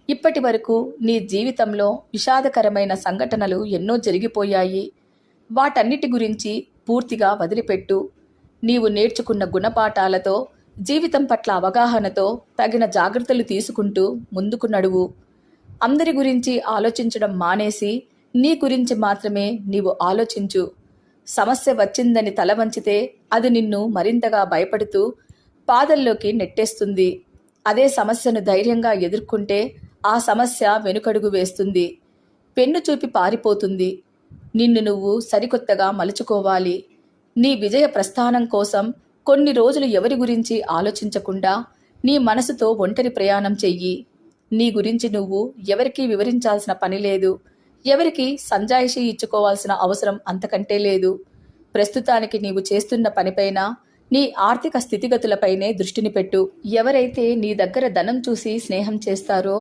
ఇప్పటి వరకు నీ జీవితంలో విషాదకరమైన సంఘటనలు ఎన్నో జరిగిపోయాయి. వాటన్నిటి గురించి పూర్తిగా వదిలిపెట్టు. నీవు నేర్చుకున్న గుణపాఠాలతో, జీవితం పట్ల అవగాహనతో తగిన జాగ్రత్తలు తీసుకుంటూ ముందుకు నడువు. అందరి గురించి ఆలోచించడం మానేసి నీ గురించి మాత్రమే నీవు ఆలోచించు. సమస్య వచ్చిందని తల వంచితే అది నిన్ను మరింతగా భయపడుతూ బాధల్లోకి నెట్టేస్తుంది. అదే సమస్యను ధైర్యంగా ఎదుర్కొంటే ఆ సమస్య వెనుకడుగు వేస్తుంది, పెన్ను చూపి పారిపోతుంది. నిన్ను నువ్వు సరికొత్తగా మలుచుకోవాలి. నీ విజయ ప్రస్థానం కోసం కొన్ని రోజులు ఎవరి గురించి ఆలోచించకుండా నీ మనసుతో ఒంటరి ప్రయాణం చెయ్యి. నీ గురించి నువ్వు ఎవరికీ వివరించాల్సిన పని లేదు. ఎవరికి సంజాయిషీ ఇచ్చుకోవాల్సిన అవసరం అంతకంటే లేదు. ప్రస్తుతానికి నీవు చేస్తున్న పనిపైన, నీ ఆర్థిక స్థితిగతులపైనే దృష్టిని పెట్టు. ఎవరైతే నీ దగ్గర ధనం చూసి స్నేహం చేస్తారో